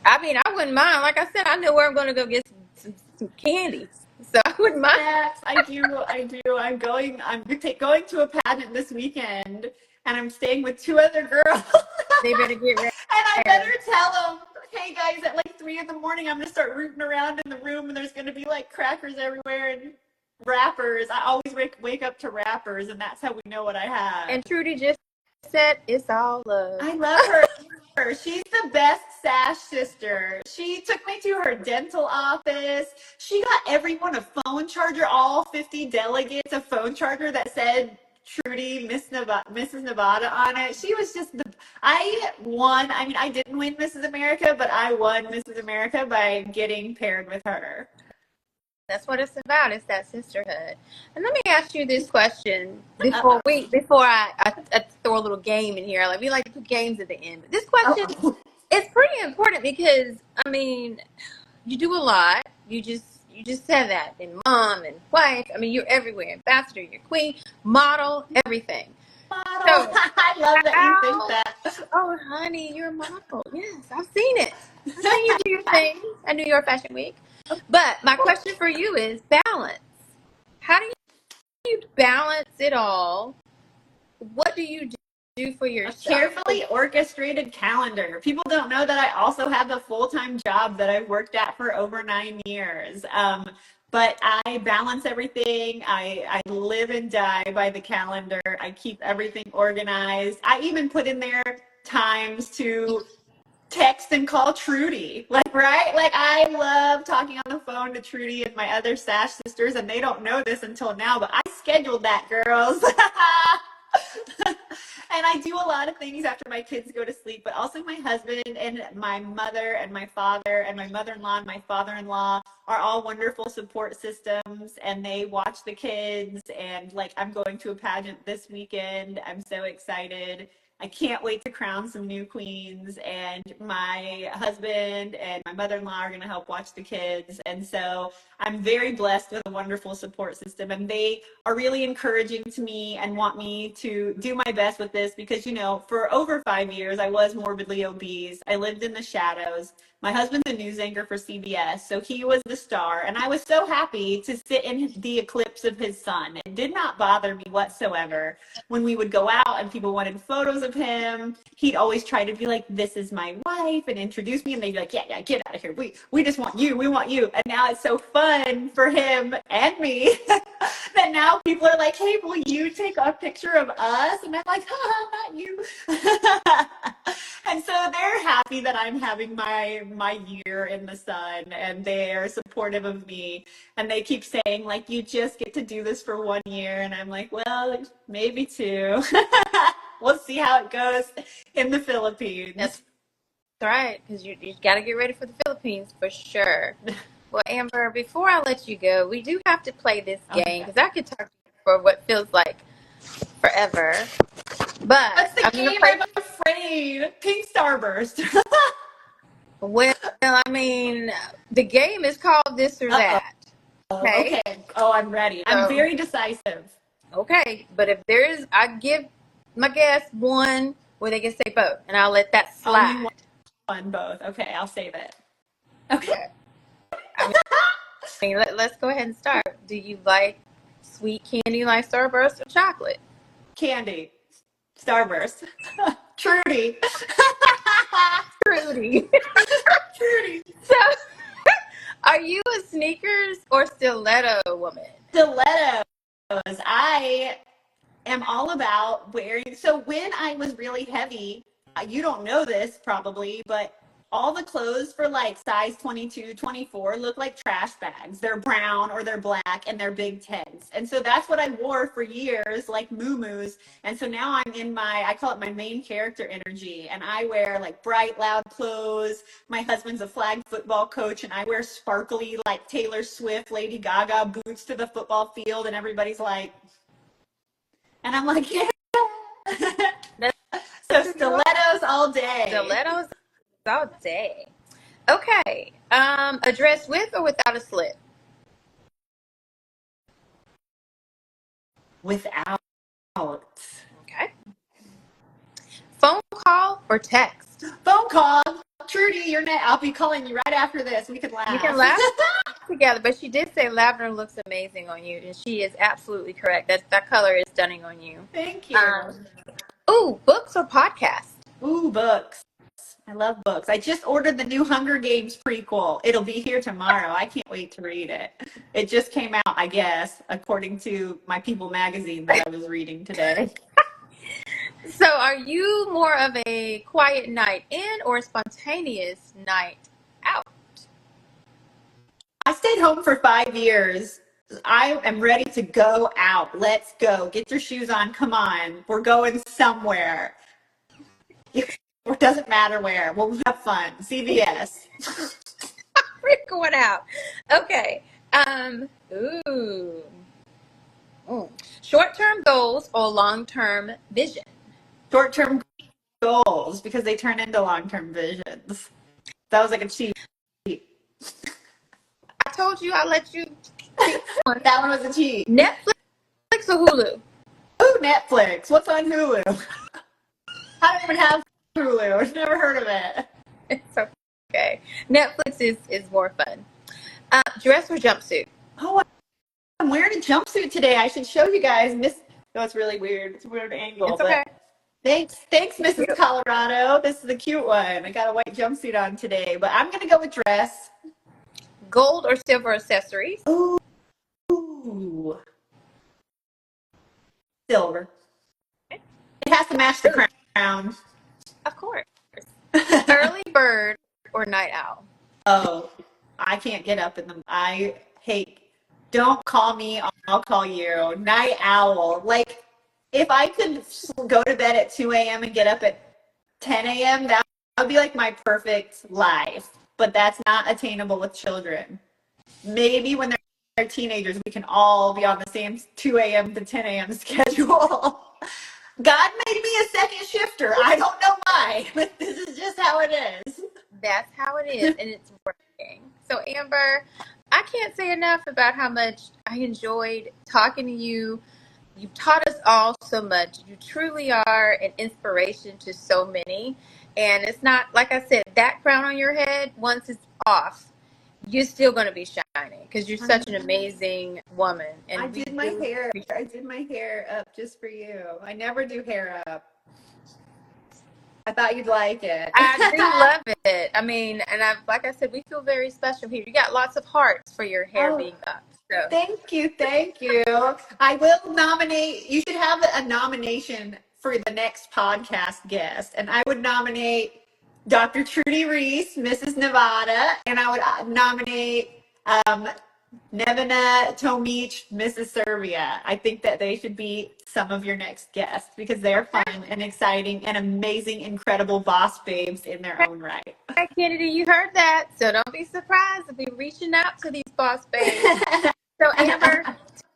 I mean, I wouldn't mind. Like I said, I know where I'm going to go get some candy, so I wouldn't mind. Yes, I do. I do. I'm going to a pageant this weekend, and I'm staying with 2 other girls. They better get ready. And I better tell them, "Hey guys, at like 3 in the morning, I'm gonna start rooting around in the room, and there's gonna be like crackers everywhere and wrappers." I always wake up to wrappers, and that's how we know what I have. And Trudy just said, "It's all love." I love her. She's the best sash sister. She took me to her dental office. She got everyone a phone charger, all 50 delegates a phone charger that said Trudy, Mrs. Nevada on it. She was just I won. I mean, I didn't win Mrs. America, but I won Mrs. America by getting paired with her. That's what it's about. It's that sisterhood. And let me ask you this question Uh-oh. before I throw a little game in here. Like we like to put games at the end. But this question Oh. is pretty important because I mean, you do a lot. You just said that. And mom and wife. I mean, you're everywhere. Ambassador, you're queen, model, everything. Model. So I love that you think how that. oh honey, you're a model. Yes, I've seen it. I know you do your thing at New York Fashion Week. But my question for you is balance. How do you balance it all? What do you do for A yourself? carefully orchestrated calendar. People don't know that I also have a full-time job that I've worked at for over 9 years. But I balance everything. I live and die by the calendar. I keep everything organized. I even put in there times to text and call Trudy. Like, right? Like, I love talking on the phone to Trudy and my other Sash sisters, and they don't know this until now, but I scheduled that, girls. And I do a lot of things after my kids go to sleep, but also my husband and my mother and my father and my mother-in-law and my father-in-law are all wonderful support systems, and they watch the kids. And like, I'm going to a pageant this weekend. I'm so excited. I can't wait to crown some new queens, and my husband and my mother-in-law are going to help watch the kids. And so I'm very blessed with a wonderful support system, and they are really encouraging to me and want me to do my best with this because, you know, for over 5 years, I was morbidly obese. I lived in the shadows. My husband's a news anchor for CBS, so he was the star, and I was so happy to sit in the eclipse of his sun. It did not bother me whatsoever. When we would go out and people wanted photos of him, he'd always try to be like, "This is my wife," and introduce me, and they'd be like, "Yeah, get out of here. We just want you. We want you." And now it's so fun for him and me that now people are like, "Hey, will you take a picture of us?" And I'm like, "Not you." And so they're happy that I'm having my year in the sun, and they're supportive of me, and they keep saying like, "You just get to do this for 1 year," and I'm like, "Well, maybe two." We'll see how it goes in the Philippines. That's right, because you got to get ready for the Philippines for sure. Well, Amber, before I let you go, we do have to play this game because I could talk to you for what feels like forever. But What's the I'm going to game? play. I'm afraid. Pink Starburst. Well, I mean, the game is called This or Uh-oh. That. Okay. Okay. Oh, I'm ready. I'm So, very decisive. okay. But if there is, I give my guests one where they can say both, and I'll let that Only slide. one, both. Okay, I'll save it. Okay. Okay. I mean, let's go ahead and start. Do you like sweet candy like Starburst or chocolate? Candy. Starburst. Trudy. Fruity. Trudy. So, are you a sneakers or stiletto woman? Stilettos. I am all about wearing. So when I was really heavy, you don't know this probably, but all the clothes for like size 22, 24 look like trash bags. They're brown or they're black and they're big tens. And so that's what I wore for years, like moo-moos. And so now I'm in my, I call it my main character energy. And I wear like bright, loud clothes. My husband's a flag football coach, and I wear sparkly, like Taylor Swift, Lady Gaga boots to the football field. And everybody's like, and I'm like, yeah. That's So who you are? stilettos all day. Stilettos all day. Okay. A dress with or without a slit? Without. Okay. Phone call or text? Phone call. Trudy, you're next. I'll be calling you right after this. We can laugh. You can laugh together, but she did say lavender looks amazing on you, and she is absolutely correct. That color is stunning on you. Thank you. Ooh, books or podcasts? Ooh, books. I love books. I just ordered the new Hunger Games prequel. It'll be here tomorrow. I can't wait to read it. It just came out, I guess, according to my People magazine that I was reading today. So, are you more of a quiet night in or a spontaneous night out? I stayed home for 5 years. I am ready to go out. Let's go. Get your shoes on. Come on. We're going somewhere. It doesn't matter where. We'll have fun. CVS. We're going out. Okay. Ooh. Short-term goals or long-term vision? Short-term goals because they turn into long-term visions. That was like a cheat. I told you I'll let you pick one. That one was a cheat. Netflix or Hulu? Ooh, Netflix. What's on Hulu? I don't even have Hulu. I've never heard of it. It's okay. Netflix is more fun. Dress or jumpsuit? Oh, I'm wearing a jumpsuit today. I should show you guys. No, it's really weird. It's a weird angle, It's okay. but thanks, Mrs. Colorado. This is a cute one. I got a white jumpsuit on today, but I'm gonna go with dress. Gold or silver accessories? Ooh, silver. It has to match the crown. Of course. Early bird or night owl? Oh, I can't get up in the. I hate. Don't call me. I'll call you. Night owl. Like if I could go to bed at 2 a.m. and get up at 10 a.m., that would be like my perfect life. But that's not attainable with children. Maybe when they're teenagers, we can all be on the same 2 a.m. to 10 a.m. schedule. God made me a second shifter. I don't know why, but this is just how it is. That's how it is, and it's working. So, Amber, I can't say enough about how much I enjoyed talking to you. You've taught us all so much. You truly are an inspiration to so many. And it's not, like I said, that crown on your head, once it's off, you're still going to be shining because you're such an amazing woman. I And we did my do hair. appreciate I did my hair up just for you. I never do hair up. I thought you'd like it. I do love it. I mean, and like I said, we feel very special here. You got lots of hearts for your hair Oh, being up. So thank you. Thank you. I will nominate, you should have a nomination for the next podcast guest. And I would nominate Dr. Trudy Reese, Mrs. Nevada, and I would nominate Nevina Tomich, Mrs. Serbia. I think that they should be some of your next guests because they're fun and exciting and amazing, incredible boss babes in their own right. okay, Kennedy, you heard that. So don't be surprised if we're reaching out to these boss babes. So Amber,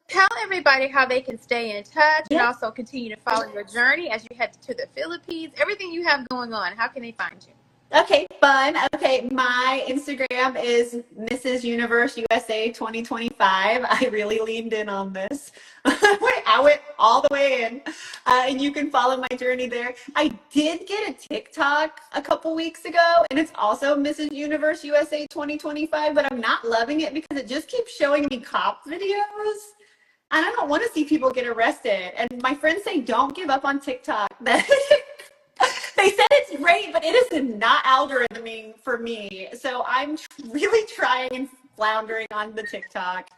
tell everybody how they can stay in touch and Yeah. also continue to follow your journey as you head to the Philippines. Everything you have going on, how can they find you? Okay, fun. Okay, my Instagram is Mrs. Universe USA 2025. I really leaned in on this. I went all the way in. And you can follow my journey there. I did get a TikTok a couple weeks ago, and it's also Mrs. Universe USA 2025, but I'm not loving it because it just keeps showing me cop videos. And I don't want to see people get arrested. And my friends say, don't give up on TikTok. They said it's great, but it is not algorithming for me. So I'm really trying and floundering on the TikTok.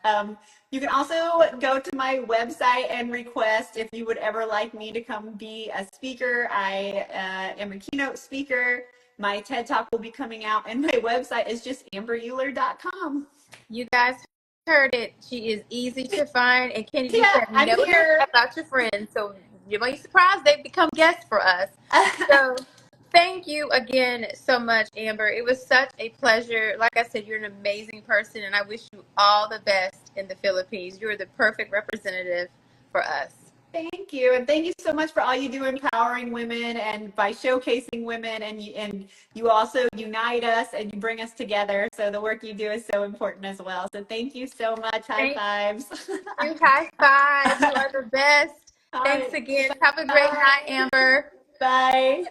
You can also go to my website and request if you would ever like me to come be a speaker. I am a keynote speaker. My TED Talk will be coming out, and my website is just amberuhler.com. You guys heard it. She is easy to find. And Kennedy, you Yeah, have I'm noted here. about your friends. So you might be surprised they become guests for us. So thank you again so much, Amber. It was such a pleasure. Like I said, you're an amazing person, and I wish you all the best in the Philippines. You're the perfect representative for us. Thank you. And thank you so much for all you do empowering women and by showcasing women, and you also unite us and you bring us together. So the work you do is so important as well. So thank you so much. High Thank fives. you. High five. You are the best. All Thanks right. again. Have a great Bye. night, Amber. Bye.